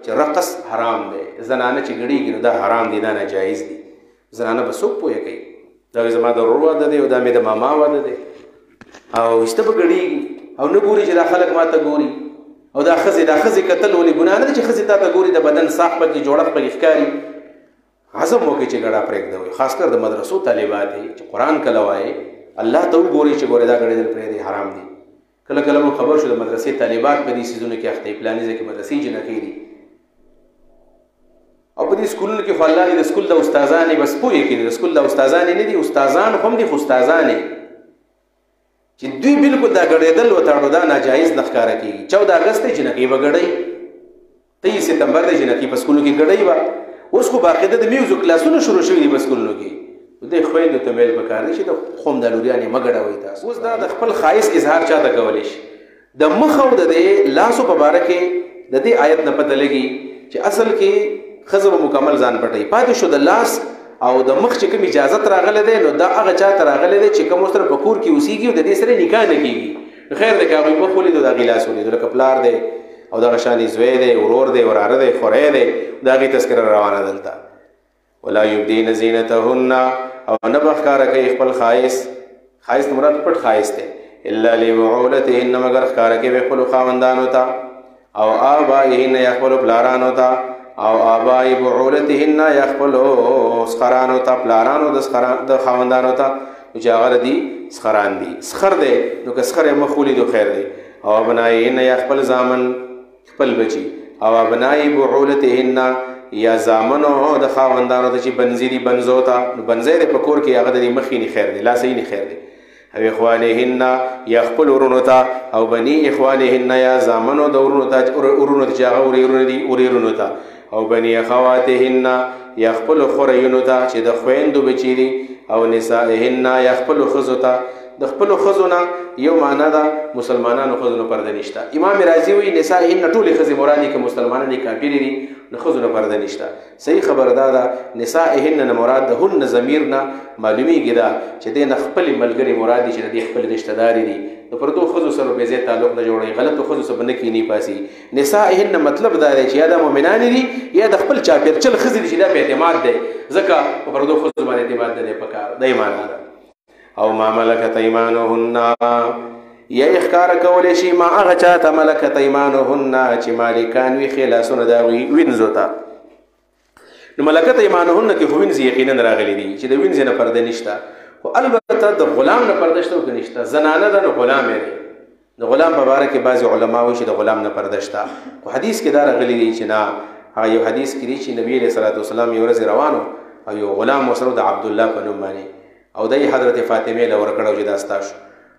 چې رقص حرام دی، زنانه چې ګډېږي نو دا حرام دي، دا ناجایز دي. زنانه به څوک پوهه کوي دا زما د ورور واده دی او دا مې د ماما واده دی، او ایسته به ګډېږي او نه ګوري چې دا خلک ما ته ګوري. او دا ښځې کتل ولې ګناه نه ده چې ښځې تا ته ګوري، د بدن ساق پکې جوړښت پکې ښکاري. عزم وکړي چې ګډه پرېږدوئ، خاص کر د مدرسو طالبات چې قرآن کله وایي الله ته وګوري چې ګورې دا ګډېدل پرېږدي حرام دي. کله کله مو خبر شو د مدرسې طالبات په دې څیزونو کې اخته، پلاني ځای کې مدرسې جنکۍ دي او په دې سکولونو کې خو الله دې د سکول د استادانې بس پوهې کړي، د سکول د استادانې نه دي، استادان خو هم دي خو استادانې چې دوی بالکل دا ګډېدل وتاړو دا ناجایز نه ښکاره کېږي. 14 اګست دی جنکۍ به ګډئ، 23 سپتمبر دی جنکۍ په سکولو کې ګډئ به. اوس خو باقاعده د میوزیک کلاسونه شروع شوي دي په سکولونو کې. دوی خویندو ته ویل پکار دی چې د خوم د لوریانې مه ګډوئ تاسو. اوس دا د خپل ښایست اظهار چاته کولی شي. د مخ او د دې لاسو په باره کې د دې آیت نه پته لګي چې اصل کې ښځه به مکمل ځان پټوي. پاتې شو د لاس او د مخ چې کوم اجازت راغلی دی نو دا هغه چا ته راغلی دی چې کوم سره په کور کې اوسېږي او د دې سره نکاح نه کېږي. خیر دی که هغوی مخ ولیدو د هغې لاس ولیدو، لکه پلار دی او دغه شانې زوی دی، ورور دی، وراره دی، خوری دی، د هغې تذکره روانه دلته. ولا یبدین زینتهن او نه به ښکاره کوي خپل ښایست. ښایست مراد پټ ښایست دی. الا لبعولتهن مگر ښکاره کوي خپلو خاوندانو ته او آبائهن یا خپلو پلارانو ته او آبائی بعولتهن یا خپلو سخرانو ته، پلارانو د خاوندانو ته چې هغه دي سخران دي. سخر دی نو که سخر یې مخ ولیدو خیر دی. او ابنائهن یا خپل زامن خپل بچي او ابنائی بعولتهن یا زامنو د خاوندانو ته چې بنځي دي بنځو ته، نو بنځی دی په کور کې هغه د دې مخې نه خیر دی، لاسۍ نه خیر دی. او اخوانهن یا خپل ورونو ته او بني اخوانهن یا زامنو د ورونو ته چې هغه ورېرونه دي ورېرونو ته او بني اخواتهن یا خپل خوریونو ته چې د خویندو بچي دي او نسائهن یا خپل ښځو ته. د خپلو ښځو نه یو معنا ده مسلمانانو ښځو نه پرده نشته. امام رازي وایي نسائهن ټولې ښځې مراد دي، که مسلمانان یې کافرې دي نو ښځو نه پرده نشته. صحیح خبره دا ده نسائهن نه مراد د هن ضمیر نه معلومیږي دا چې دې نه خپلې ملګرې مراد دي چې د دې خپلې رشته دارې دي. د پردو ښځو سره بې ځای تعلق نه جوړوي، غلطو ښځو سره به نه کیني پاسي. نسائهن مطلب دا دی چې یا د مؤمنانې دي یا د خپل چاپېرچل ښځې دي چې دا بې اعتماد دی، ځکه په پردو ښځو باندې اعتماد نه دی پکار. دا یې معنا ده. او ما ملکت ایمانهن یا اخکار کولی شي ما هغه چاته ملکت ایمانهن چې مالکان وي ښې لاسونه د هغوی وینځو ته. نو ملکت ایمانهن کې خو وینځې یقینا راغلي دي چې د وینځې نه پرده نشته، خو البته د غلام نه پرده شته او که نشته. زنانه ده نو غلام یې دی. د غلام په باره کې بعضې علما وایي چې د غلام نه پرده شته، خو حدیث کې دا راغلي دي چې نه. هغه یو حدیث کې دي چې نبي علیه صلات وسلام یو ورځ روان او یو غلام ورسره د عبدالله په نوم باندې او دی حضرت فاطمې له ورکړه چې دا ستا شو.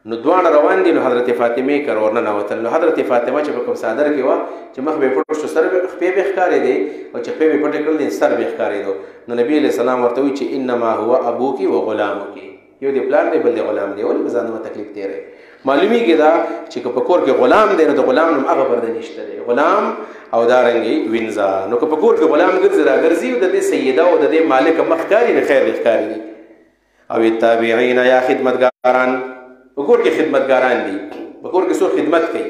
نو دواړه روان دي، نو حضرت فاطمې کر ورننوتل. نو حضرت فاطمه چې په کوم څادر کې وه چې مخ به یې پټ شو، سر خپې به یې ښکارېدې او چې خپې به یې پټې کړل دي سر به یې ښکارېدو. نو نبي علیه السلام ورته وایي چې انما هو ابوکي و غلامکي، یو دی پلار دی بل دی غلام دی، ولې به ځانونه تکلیف تېری. معلومیږي دا چې که په کور کې غلام دی نو د غلام نوم هغه پرده نشته دی، غلام او دارنګې وینځه. نو که په کور کې غلام ګرځي راګرځي د دې سیده او د دې مالکه مخ ښکاري نه خیر ښکاري دي. او التابعین یا خدمتګاران، په کور کې خدمتګاران دي، په کور کې څوک خدمت کوي،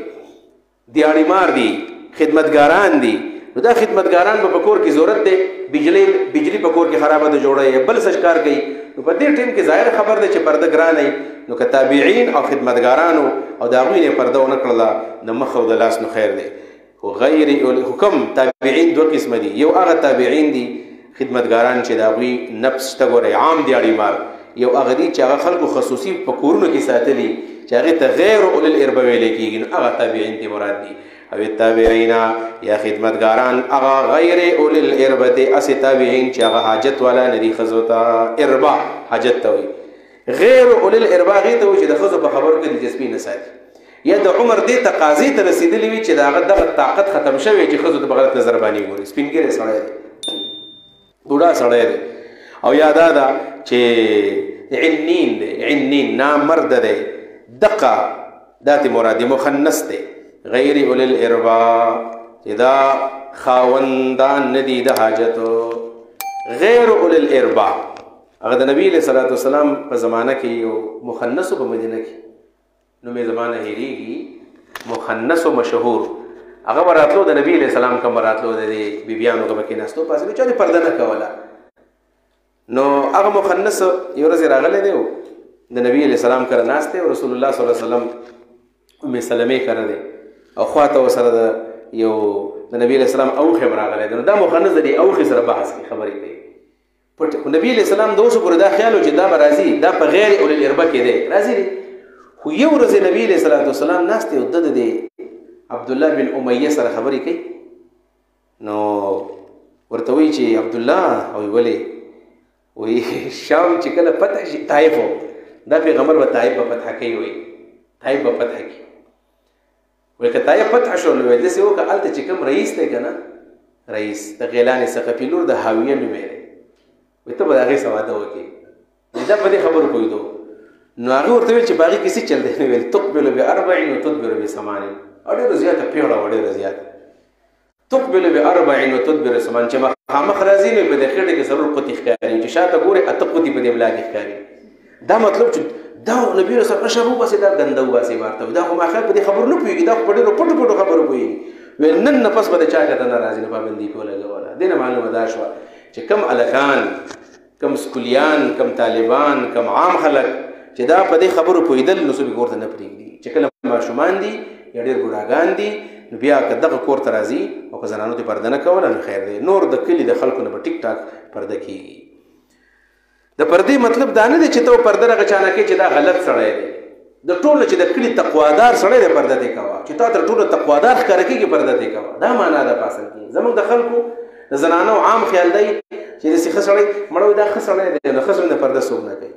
دیاړي مار دي، خدمتګاران دي. نو دا خدمتګاران به په کور کې ضرورت دی، بجلی په کور کې خرابه ده جوړوي، بل څه کار کوي. نو په دې ټیم کې ظاهر خبر دی چې پرده ګرانه. نو که تابعین او خدمتګارانو او د هغوی نه پرده ونه کړله د مخ او د لاس نو خیر دی. خو غیر حکم تابعین دوه قسمه دي، یو هغه تابعین دي خدمتګاران چې د هغوی نفس شته ګورئ عام دیاړي مار، یو هغه دي چې هغه خلکو خصوصي په کورونو کې ساتلي چې هغې ته غیر اولي الاربه ویلی کېږي، نو هغه تابعین دي مراد دي. او التابعین یا خدمتګاران هغه غیر اولي الاربه دي، هسې تابعین چې هغه حاجت والا نه دي ښځو ته. اربه حاجت ته وایي، غیر اولي الاربه هغې ته وایي چې د ښځو په خبرو کې دلچسپي نه ساتي، یا د عمر دې تقاضې ته رسېدلي وي چې د هغه دغه طاقت ختم شوی چې ښځو ته په غلط نظر باندې ګوري. سپین ږیری سړی دی، بوډا سړی دی. او یا دا ده چې عنین دی، عنین نامرد دی، دقه دا ته مراد دی، مخنث دی. غیر اولی الاربا چې دا خاوندان نه دي د حاجتو. غیر اولی الاربا هغه د نبی علیه صلات وسلام په زمانه کې یو مخنث په مدینه کې نومې زمانه هېرېږي، مخنث و مشهور هغه براتلو د نبی علیہ السلام کوم براتلو د بیبیانو کوم کې ناستو پاسه چې پرده نه کوله. نو هغه مخنث یو ورځ راغلی دی د نبی علیہ السلام کره ناسته او رسول الله صلی الله علیه وسلم ام سلمہ کره دی او خواته وسره د یو د نبی علیہ السلام اوخه راغلی دی. نو دا مخنث دی اوخه سره بحث کوي خبرې کوي پټ. نبی علیہ السلام دوسو پر دا خیال چې دا راضی دا په غیر اول الاربه کې دی راضی دی. خو یو ورځ نبی علیہ السلام ناسته او د عبد الله بن امیہ سره خبرې کوي. نو ورته وی چې عبد الله او ولی وی شام چې کله فتح شي طائف دا پیغمبر به طائف په فتح کوي وی طائف په فتح کوي وی که طائف فتح شو نو داسې وکړه هلته چې کوم رئیس دی که نه رئیس د غیلان ثقفي لور د حاویه نومېږي وی ته به د هغې څه واده وکړې دا په دې خبرو پوهېدو. نو هغې ورته ویل چې په هغې کې څه چل دی نو ویل تقبل باربعین وتدبر بثمانین او ډېره زیاته پیغله وه ډېره زیاته تقبل باربعین وتدبر بثمانین چې مخامخ راځي نو په دې خېټه کې څلور قوطي ښکاري چې شاته ګورې اته قوطي په دې ملا کې ښکاري. دا مطلب چې دا نبي رسول الله شر وباسي دا ګنده وباسي ورته دا خو ماخه په دې خبرو نه پوهېږي دا خو په ډېرو پټو پټو خبرو پوهېږي. ویل نن نه پس به د چا کته نه راځي نو پابندي پې ولګوله. دې نه معلومه دا شوه چې کم الکان کم سکولیان کم طالبان کم عام خلک چې دا په دې خبرو پوهېدل نو څوک ورته نه پرېږدي. چې کله ماشومان دي یا ډېر بوډاګان دي نو بیا که دغه کور ته راځي او که زنانو ته پرده نه کوله نو خیر دی. نور د کلي د خلکو نه به ټیک ټاک پرده کېږي. د پردې مطلب دا نه دی چې ته پرده هغه چا نه کوې چې دا غلط سړی دی. د ټولو چې د کلي تقوادار سړی دی پرده دې کوه چې تا تر ټولو تقوادار ښکاره کېږي پرده دې کوه. دا معنا ده په اصل کې زموږ د خلکو د زنانو عام خیال دی چې داسې ښه سړی مړه وایي دا ښه سړی دی نو ښه سړی نه پرده څوک نه کوي.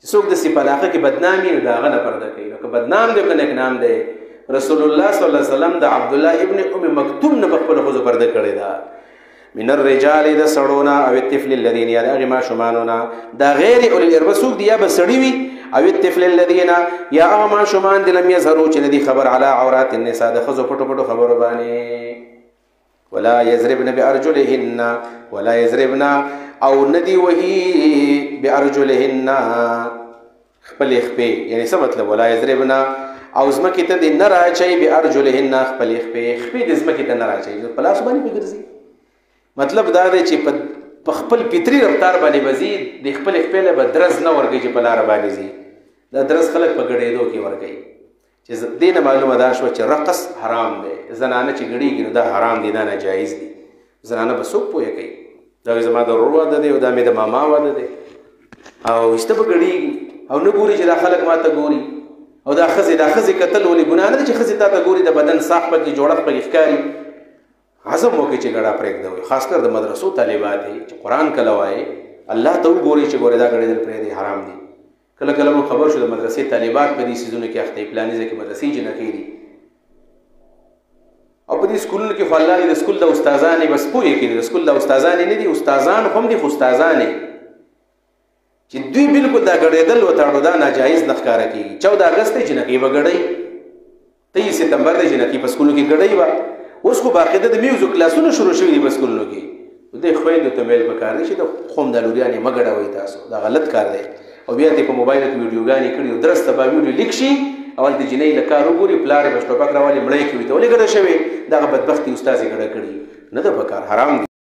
چې څوک داسې په علاقه کې بدنام وي نو د هغه نه پرده کوي. نو که بدنام دی که نیکنام دی رسول الله صلی الله علیه وسلم د عبدالله ابن ام مکتوم نه په خپلو ښځو پرده کړې ده. من الرجال د سړو نه او الطفل الذین یا د هغې ماشومانو نه دا غیر اولي الاربه څوک دي یا به سړي وي او الطفل الذین یا هغه ماشومان دي لم یظهروا چې نه دي خبر علی عورات النساء د ښځو پټو پټو خبرو باندې. ولا یضربن بارجلهن ولا یضربن او ندی وهي بارجلهن خپلې خپې یعنی څه مطلب ولا یضربن او ځمکې ته دې نه راچوي بارجلهن خپلې خپې خپې دې ځمکې ته نه راچوي په لاس باندې پې ګرځي. مطلب دا دی چې په خپل فطري رفتار باندې به ځي د خپلې خپې له به درز نه ورکوي چې په لاره باندې ځي. دا درز خلک په ګډېدو کې ورکوي چې دې نه معلومه دا شوه چې رقص حرام دی. زنانه چې ګډېږي نو دا حرام دی دا ناجایز دی. زنانه به څوک پوهه کوي دا زما د ورور واده دی او دا مې د ماما واده دی او ایسته به ګډېږي او نه ګوري چې دا خلک ما ته ګوري او دا ښځې کتل ولې ګناه نه ده چې ښځې تا ته ګوري د بدن ساخت پکې جوړښت پکې ښکاري. عزم وکړي چې ګډه پرېږدوئ خاص کر د مدرسو طالبات چې قرآن کله وایي الله ته وګورئ چې ګورې دا ګډېدل پرېږدئ حرام دي. کله کله مو خبر شو د مدرسې طالبات په دې څیزونو کې اخته پلاني ځای کې مدرسې جنکۍ دي او په دې سکولونو کې خو الله دې د سکول د استادانې بس پوهېږي د سکول د استادانې نه دي استادان خو هم دي خو استادانې چې دوی بالکل دا ګډېدل وتاړو دا ناجایز نه ښکاره کېږي. 14 اګست دی جنکۍ به ګډئ 23 سپتمبر دی جنکۍ په سکولو کې ګډئ به اوس خو باقاعده د میوزیک کلاسونه شروع شوي دي په سکولونو کې. دې خویندو ته ویل پکار دی چې د خوم د لوریانې مه ګډوئ تاسو دا غلط کار دی. او بیا ته په موبایل کې ویډیوګانې کړي او درسته به ویډیو لیک شي او هلته جنۍ له کار وګوري پلار یې به ټوپک راولي مړی کوي ته ولې ګډه شوې دغه بدبختي استاد یې ګډه کړي نه ده پکار حرام دي.